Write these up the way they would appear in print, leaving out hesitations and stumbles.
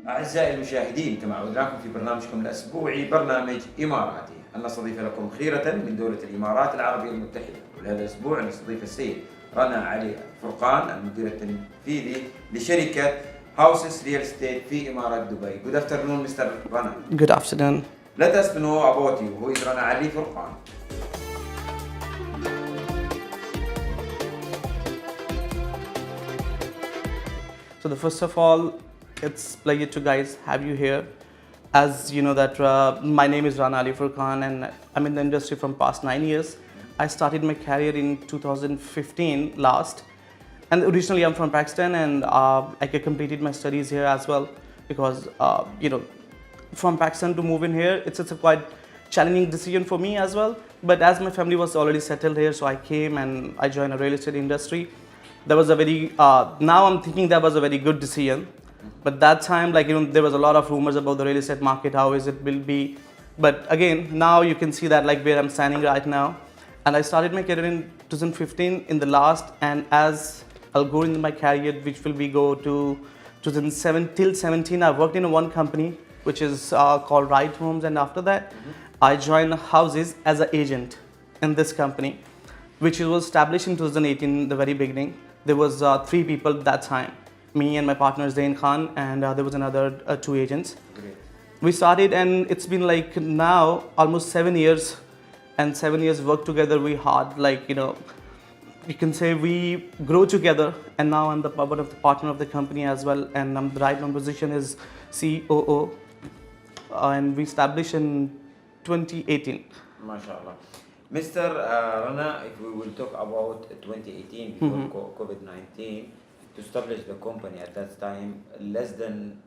أعزائي المشاهدين، كما عودناكم في برنامجكم الأسبوعي برنامج إماراتي، أن نستضيف لكم خيرة من دولة الإمارات العربية المتحدة. ولهذا الأسبوع نستضيف السيد رانا علي فرقان، المدير التنفيذي لشركة Houses Real Estate في إمارات دبي. Good afternoon, Mr. Rana. Good afternoon. Let us know about you. Who is Rana Ali Furqan? So first of all, it's a pleasure to guys have you here. As you know that my name is Rana Ali Furqan and I'm in the industry from past 9 years. I started my career in 2015 last, and originally I'm from Pakistan, and I completed my studies here as well, because from Pakistan to move in here, it's a quite challenging decision for me as well. But as my family was already settled here, so I came and I joined a real estate industry. That was a very now I'm thinking that was a very good decision. But that time, there was a lot of rumors about the real estate market, how is it will be. But again, now you can see that where I'm standing right now. And I started my career in 2015 in the last, and as I'll go in my career, which will be go to 2007 till 17, I worked in one company which is called Right Homes, and after that, I joined Houses as an agent in this company, which was established in 2018 in the very beginning. There was 3 people at that time, me and my partner Zain Khan, and there was another 2 agents. Great. We started, and it's been now almost 7 years, and 7 years work together. We hard, you can say we grow together, and now I'm one of the partner of the company as well, and the right now position is COO, and we established in 2018. MashaAllah. Mr. Rana, if we will talk about 2018 before COVID-19, to establish the company at that time, less than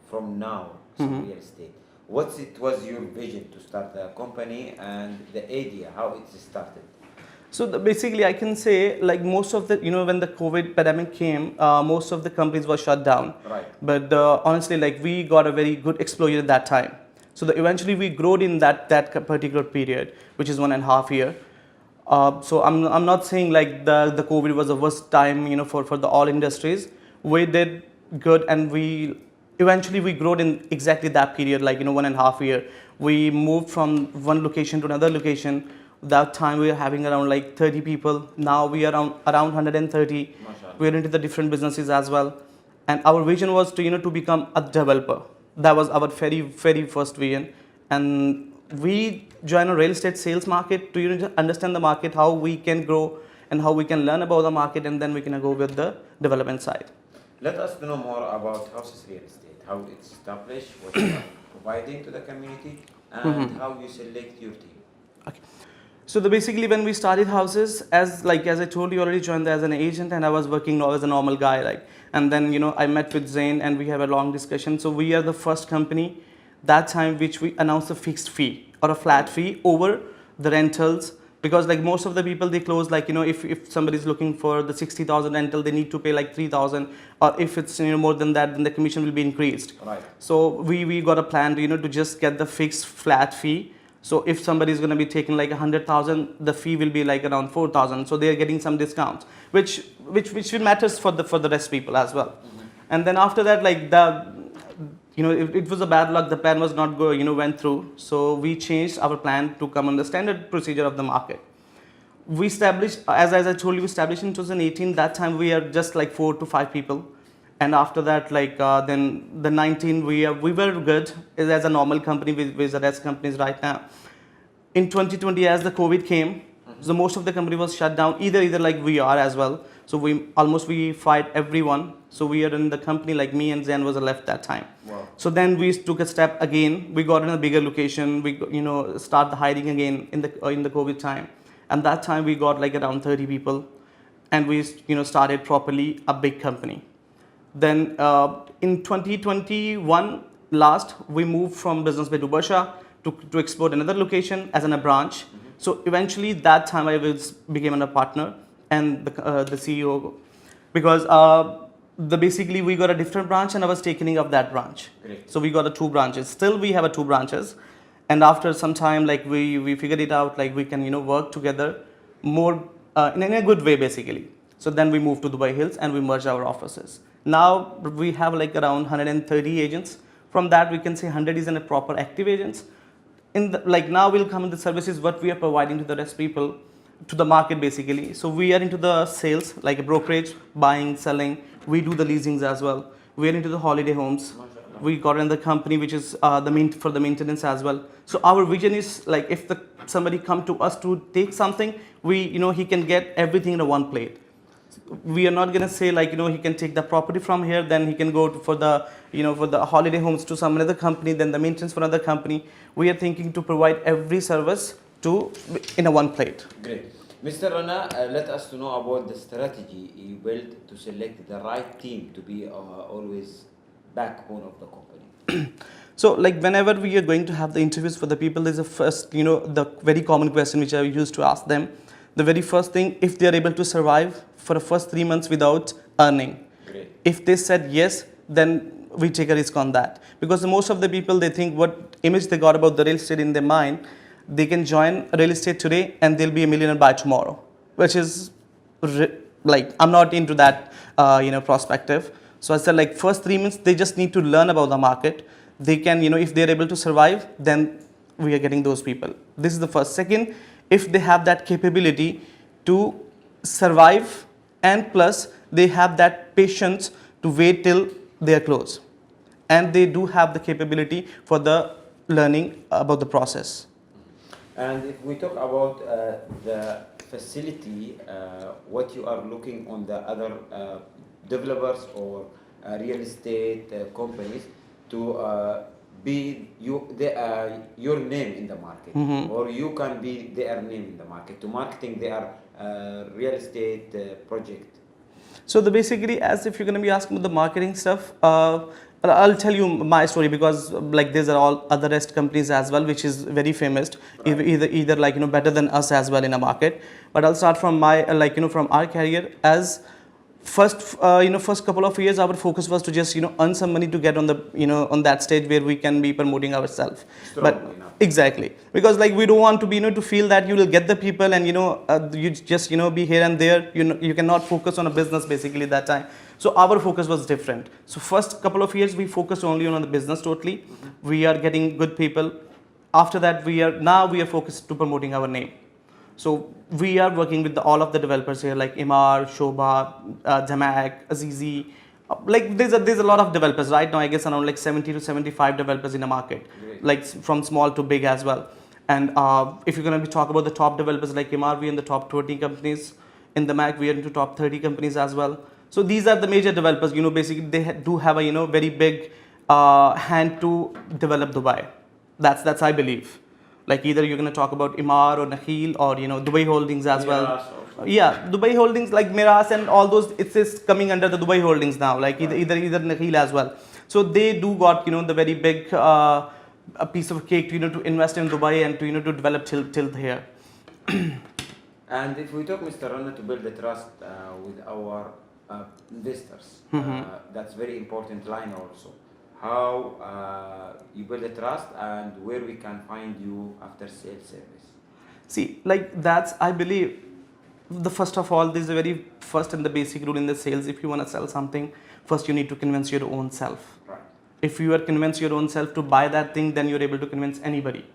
from now, some real estate. What was your vision to start the company and the idea, how it started? So basically, I can say most of the, when the COVID pandemic came, most of the companies were shut down. Right. But honestly, we got a very good exposure at that time. So eventually we grew in that particular period, which is 1.5 years. So I'm not saying the COVID was the worst time, for the all industries. We did good, and we eventually grew in exactly that period, 1.5 years. We moved from one location to another location. That time we were having around 30 people. Now we are around 130. We are into the different businesses as well. And our vision was to become a developer. That was our very, very first vision. And we joined a real estate sales market to understand the market, how we can grow and how we can learn about the market, and then we can go with the development side. Let us know more about Houses Real Estate, how it's established, what you are providing to the community, and how you select your team. Okay. So basically, when we started Houses, as I told you, already joined as an agent, and I was working as a normal guy, and then I met with Zain, and we have a long discussion. So we are the first company that time which we announced a fixed fee or a flat fee over the rentals, because most of the people, they close if somebody is looking for the 60,000 rental, they need to pay 3,000, or if it's more than that, then the commission will be increased. Right. So we got a plan to just get the fixed flat fee. So if somebody is going to be taking 100,000, the fee will be around 4,000. So they are getting some discounts, which matters for the rest people as well. And then after that, it was a bad luck. The plan was not went through. So we changed our plan to come on the standard procedure of the market. We established, as I told you, established in 2018. That time we are just 4 to 5 people. And after that, then the 19, we were good as a normal company with the rest companies right now. In 2020, as the COVID came, so most of the company was shut down, either we are as well. So we fired everyone. So we are in the company, me and Zain was left that time. Wow. So then we took a step again. We got in a bigger location. We start the hiring again in the COVID time. And that time we got around 30 people, and we started properly a big company. Then in 2021 last, we moved from Business Bay to Barsha to explore another location as a branch. So eventually that time I became a partner and the CEO, because basically we got a different branch and I was taking of that branch. Great. So we got 2 branches. Still we have 2 branches, and after some time we figured it out we can work together more in a good way basically. So then we moved to Dubai Hills and we merged our offices. Now we have like around 130 agents. From that, we can say 100 is in a proper active agents. In the, like now we'll come in the services what we are providing to the rest people, to the market basically. So we are into the sales, like a brokerage, buying, selling. We do the leasings as well. We are into the holiday homes. We got another company which is for the maintenance as well. So our vision is like if somebody come to us to take something, he can get everything in one plate. We are not gonna say like he can take the property from here, then he can go for the holiday homes to some another company, then the maintenance for another company. We are thinking to provide every service in a one plate. Great. Mr. Rana, let us to know about the strategy you built to select the right team to be always backbone of the company. So like whenever we are going to have the interviews for the people, there's a first, the very common question which I used to ask them. The very first thing, if they are able to survive for the first 3 months without earning. Great. If they said yes, then we take a risk on that. Because most of the people, they think what image they got about the real estate in their mind, they can join real estate today and they'll be a millionaire by tomorrow, which is like, I'm not into that, perspective. So I said like first 3 months, they just need to learn about the market. They can, if they're able to survive, then we are getting those people. This is the first. Second, if they have that capability to survive and plus they have that patience to wait till they are close. And they do have the capability for the learning about the process. And if we talk about the facility, what you are looking on the other developers or real estate companies to be your name in the market, or you can be their name in the market to marketing their real estate project. So basically, as if you're going to be asking about the marketing stuff, I'll tell you my story because like these are all other rest companies as well, which is very famous, right. either like better than us as well in a market. But I'll start from my from our career. As first couple of years, our focus was to just earn some money to get on the on that stage where we can be promoting ourselves. But exactly, because like we don't want to be to feel that you will get the people and you just be here and there. You cannot focus on a business basically that time. So our focus was different. So first couple of years we focused only on the business totally. We are getting good people. After that we are focused to promoting our name. So we are working with all of the developers here like Imar, Shobha, Jamak, Azizi. Like there's a lot of developers right now. I guess around like 70 to 75 developers in the market. Great. Like from small to big as well. And if you're going to talk about the top developers like Imar, we're in the top 20 companies. In the Mac, we are into top 30 companies as well. So these are the major developers. Basically they do have a very big hand to develop Dubai. That's I believe. Like either you're going to talk about Imar or Nakhil or Dubai Holdings as well. Yeah, Dubai Holdings like Miras and all those. It's coming under the Dubai Holdings now. Like either Nakhil as well. So they do got the very big a piece of cake to invest in Dubai and to develop till here. And if we talk, Mr. Rana, to build the trust with our investors, that's very important line also. How you build a trust and where we can find you after sales service. See, like that's I believe the first of all, this is a very first and the basic rule in the sales. If you want to sell something, first you need to convince your own self. Right. If you are convinced your own self to buy that thing, then you're able to convince anybody.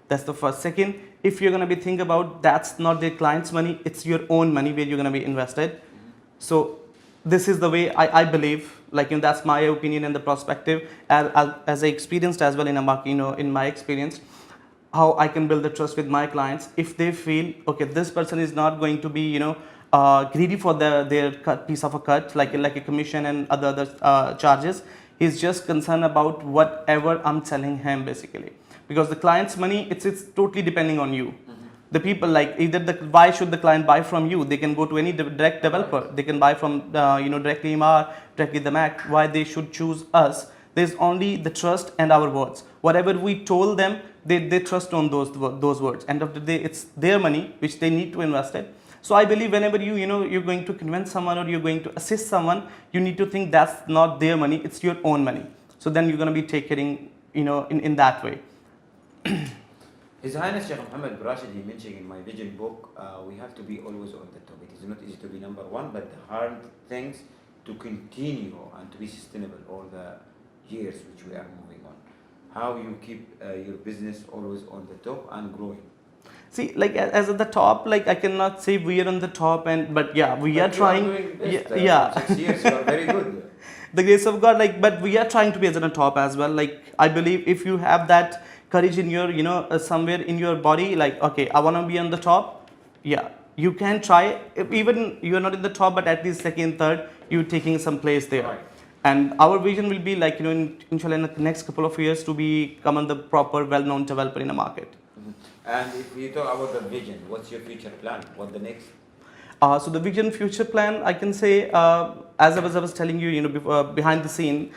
That's the first. Second, if you're going to be think about that's not the client's money, it's your own money where you're going to be invested. So this is the way I believe, like that's my opinion and the perspective as I experienced as well in a market, in my experience, how I can build the trust with my clients. If they feel, okay, this person is not going to be, greedy for their piece of a cut, like a commission and other charges. He's just concerned about whatever I'm telling him basically. Because the client's money, it's totally depending on you. The people like either why should the client buy from you? They can go to any direct developer. They can buy from directly Imar, directly the Mac. Why they should choose us? There's only the trust and our words. Whatever we told them, they trust on those words. End of the day, it's their money which they need to invest it. So I believe whenever you're going to convince someone or you're going to assist someone, you need to think that's not their money, it's your own money. So then you're going to be taking in that way. His Highness Sheikh Mohammed Rashid, he mentioned in my vision book, we have to be always on the top. It is not easy to be number one, but the hard things to continue and to be sustainable all the years which we are moving on? How you keep your business always on the top and growing? See, like as at the top, like I cannot say we are on the top, but yeah, we are But you trying. doing best, Yeah. 6 years, you are very good. The grace of God, like, but we are trying to be as on the top as well. Like, I believe if you have that courage in your, somewhere in your body, like, okay, I want to be on the top. Yeah, you can try. If even you are not in the top, but at least second, third, you're taking some place there. Right. And our vision will be like, inshallah, in the next couple of years to become the proper, well-known developer in the market. And if we talk about the vision, what's your future plan? What the next? So the vision, future plan, I can say, as I was telling you, before, behind the scene,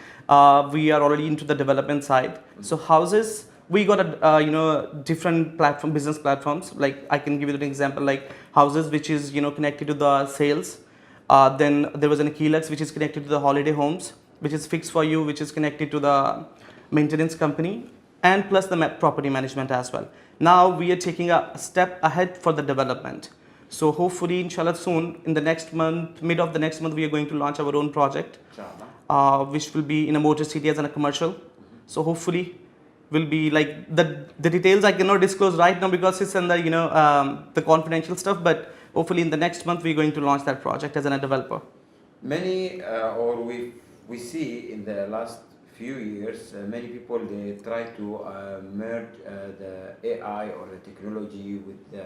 we are already into the development side. So houses, we got a different platform, business platforms. Like I can give you an example, like houses, which is connected to the sales. Then there was an Helix, which is connected to the holiday homes, which is fixed for you, which is connected to the maintenance company, and plus the property management as well. Now we are taking a step ahead for the development. So hopefully, inshallah, soon in the next month, mid of the next month, we are going to launch our own project, which will be in a motor city as a commercial. So hopefully, will be like the details I cannot disclose right now because it's in the the confidential stuff. But hopefully, in the next month, we're going to launch that project as a developer. Many we see in the last few years, many people they try to merge the AI or the technology with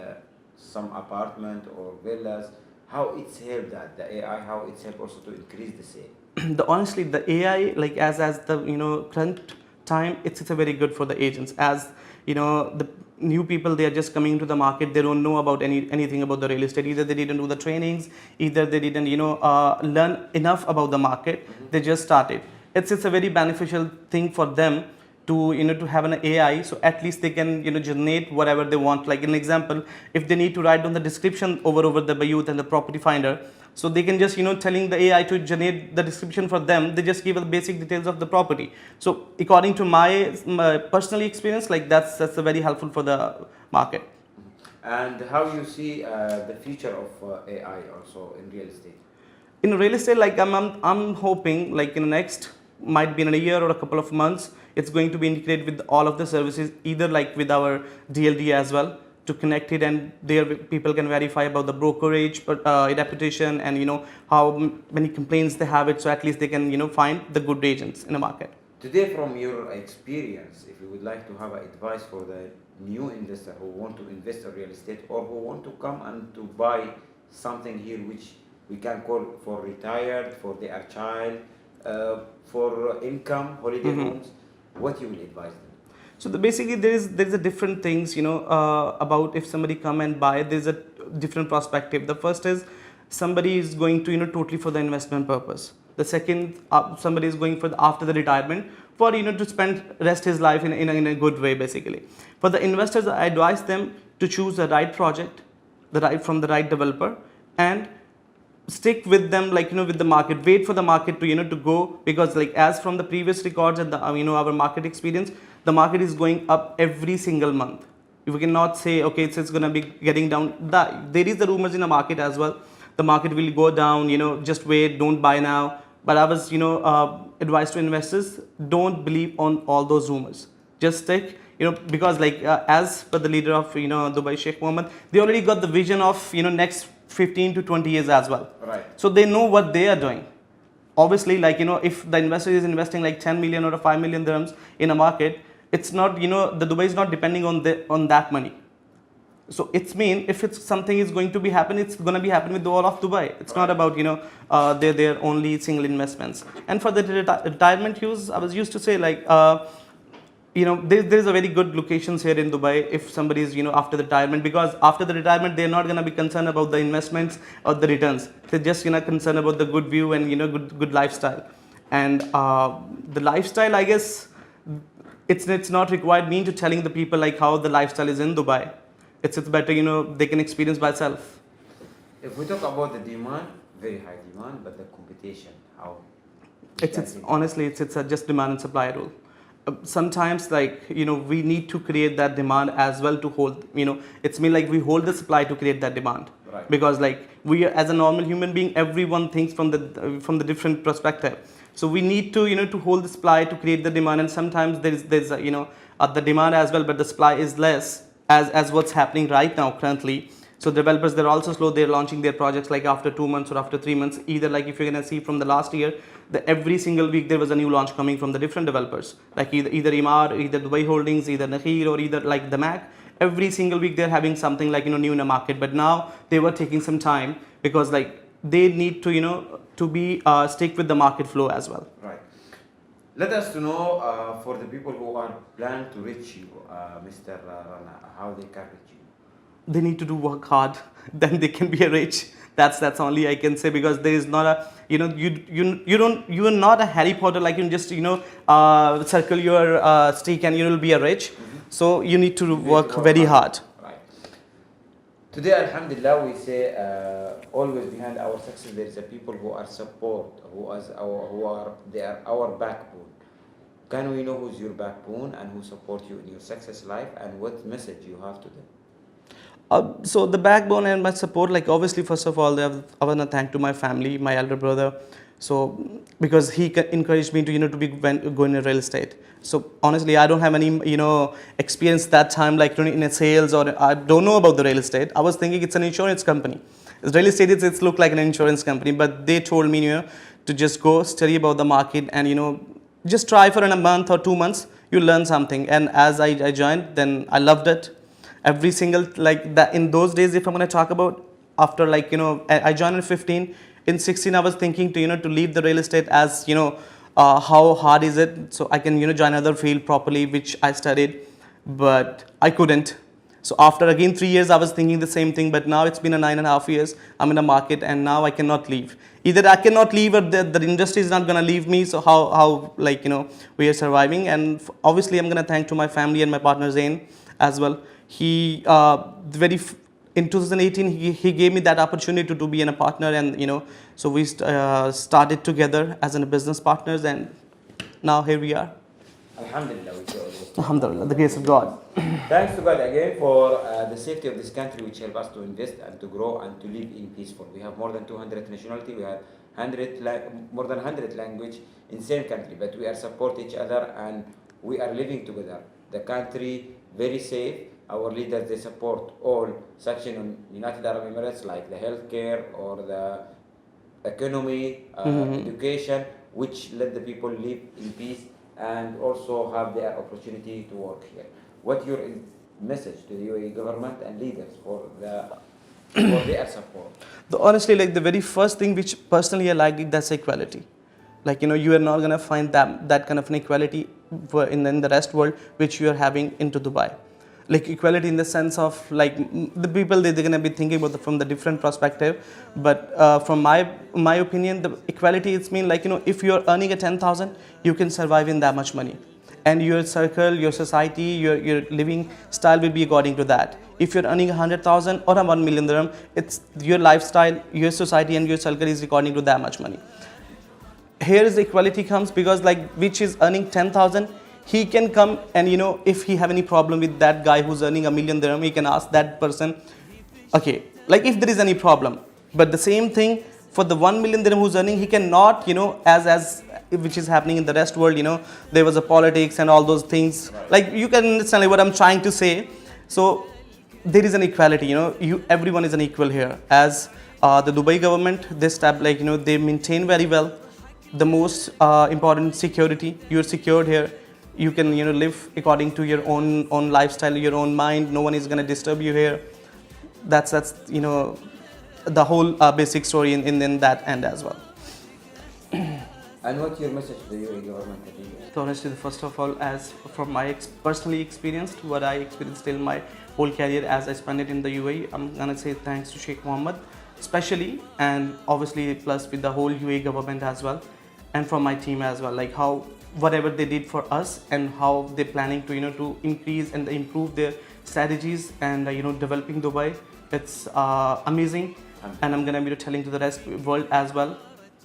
some apartment or villas. How it's helped that the AI, how it's helped also to increase the sale? Honestly, the AI, like as the current time, it's a very good for the agents. As the new people, they are just coming into the market, they don't know about anything about the real estate. Either they didn't do the trainings, either they didn't learn enough about the market. They just started. It's a very beneficial thing for them to to have an AI, so at least they can generate whatever they want. Like an example, if they need to write down the description over the Bayut and the property finder, so they can just telling the AI to generate the description for them. They just give the basic details of the property. So according to my personal experience, like that's very helpful for the market. And how you see the future of AI also in real estate? In real estate, like I'm hoping like in the next, might be in a year or a couple of months, it's going to be integrated with all of the services, either like with our DLD as well, to connect it, and there people can verify about the brokerage reputation and how many complaints they have it, so at least they can find the good agents in the market. Today, from your experience, if you would like to have advice for the new investor who want to invest in real estate or who want to come and to buy something here which we can call for retired, for their child, for income, holiday homes, what you will advise them? So basically there is a different things about if somebody come and buy. There's a different perspective. The first is somebody is going to totally for the investment purpose. The second, somebody is going for after the retirement for to spend rest his life in a good way basically. For the investors, I advise them to choose the right project, from the right developer, and stick with them with the market. Wait for the market to to go, because like as from the previous records and the our market experience, the market is going up every single month. We cannot say okay it's going to be getting down. There is the rumors in the market as well. The market will go down. Just wait, don't buy now. But I was advice to investors, don't believe on all those rumors. Just stick. Because like as per the leader of Dubai, Sheikh Mohammed, they already got the vision of next 15 to 20 years as well. Right. So they know what they are doing. Obviously, like if the investor is investing like 10 million or 5 million dirhams in a market, it's not the Dubai is not depending on that money. So it's mean if it's something is going to be happen, it's going to be happen with the whole of Dubai. It's not about they're only single investments. And for the retirement use, I was used to say like there is a very good locations here in Dubai if somebody is after the retirement, because after the retirement they're not going to be concerned about the investments or the returns. They're just concerned about the good view and good lifestyle. And the lifestyle, I guess it's not required me to telling the people like how the lifestyle is in Dubai. It's better they can experience by self. If we talk about the demand, very high demand, but the competition, how? It's honestly it's a just demand and supply rule. Sometimes like we need to create that demand as well to hold it's mean like we hold the supply to create that demand. Right. Because like we are, as a normal human being, everyone thinks from the different perspective. So we need to to hold the supply to create the demand, and sometimes there's the demand as well, but the supply is less as what's happening right now currently. So developers, they're also slow. They're launching their projects like after 2 months or after 3 months. Either like if you're gonna see from the last year, every single week there was a new launch coming from the different developers. Like either Imar, either Dubai Holdings, either Nakhir, or either like the Mac. Every single week they're having something like new in the market. But now they were taking some time because like they need to to be stick with the market flow as well. Right. Let us to know for the people who are planning to reach you, Mr. Rana, how they can reach you. They need to do work hard, then they can be a rich. That's only I can say, because there is not a you are not a Harry Potter, like you can just circle your stick and you will be a rich. So you need to work very hard. Right. Today, Alhamdulillah, we say always behind our success there is a people who are support, they are our backbone. Can we know who's your backbone and who support you in your success life, and what message you have to them? So the backbone and my support, like obviously first of all, I want to thank to my family, my elder brother. So because he encouraged me to to be going in real estate. So honestly, I don't have any experience that time like in a sales, or I don't know about the real estate. I was thinking it's an insurance company. Real estate, it's look like an insurance company, but they told me to just go study about the market and just try for a month or 2 months. You learn something, and as I joined, then I loved it. Every single like that in those days, if I'm going to talk about after like I joined in 15. In 16 I was thinking to leave the real estate, as how hard is it, so I can join another field properly, which I studied, but I couldn't. So after again 3 years I was thinking the same thing, but now it's been a 9.5 years I'm in the market, and now I cannot leave. Either I cannot leave, or the industry is not going to leave me. So how like we are surviving. And obviously I'm going to thank to my family and my partner Zain as well. He in 2018 he gave me that opportunity to be a partner, and so we started together as business partners, and now here we are. Alhamdulillah, we say always. Alhamdulillah, the grace of God. Thanks to God again for the safety of this country, which help us to invest and to grow and to live in peaceful. We have more than 200 nationality. We have more than 100 language in same country, but we are support each other and we are living together. The country very safe. Our leaders, they support all section on United Arab Emirates, like the healthcare or the economy, education, which let the people live in peace and also have their opportunity to work here. What your message to the UAE government and leaders for their support? Honestly, like the very first thing which personally I like, that's equality. Like you are not gonna find that kind of an equality in the rest world which you are having into Dubai. Like equality in the sense of like the people, they're gonna be thinking about from the different perspective, but from my opinion, the equality it's mean like if you're earning a 10,000, you can survive in that much money, and your circle, your society, your living style will be according to that. If you're earning 100,000 or a 1 million dirham, it's your lifestyle, your society, and your circle is according to that much money. Here is the equality comes because like which is earning 10,000. He can come and if he have any problem with that guy who's earning 1 million dirham, he can ask that person, okay, like if there is any problem. But the same thing for the 1 million dirham who's earning, he cannot as which is happening in the rest world. There was a politics and all those things. Like you can understand what I'm trying to say. So there is an equality. Everyone is an equal here. As the Dubai government, this type like they maintain very well the most important security. You're secured here. You can live according to your own lifestyle, your own mind. No one is going to disturb you here. That's the whole basic story in that end as well. And what's your message to the UAE government? So honestly, first of all, as from my personally experienced, what I experienced in my whole career as I spent it in the UAE, I'm gonna say thanks to Sheikh Mohammed, especially, and obviously plus with the whole UAE government as well, and from my team as well. Like how whatever they did for us and how they're planning to to increase and improve their strategies and developing Dubai. It's amazing, and I'm gonna be telling to the rest world as well.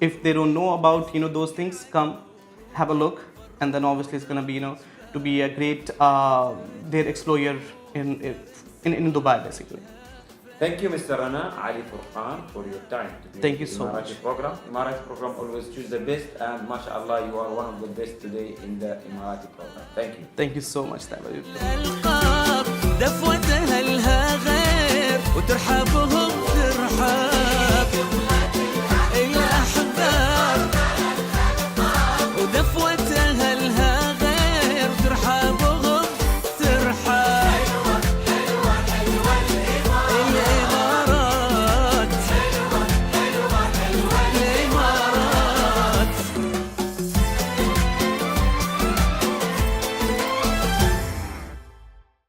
If they don't know about those things, come have a look, and then obviously it's gonna be to be a great their explorer in Dubai basically. Thank you, Mr. Rana Ali Furqan, for your time to be Thank you in so Emirati much. program. Emirati program always choose the best, and mashallah, you are one of the best today in the Emirati program. Thank you. Thank you so much. دفوتها لها غير وترحبهم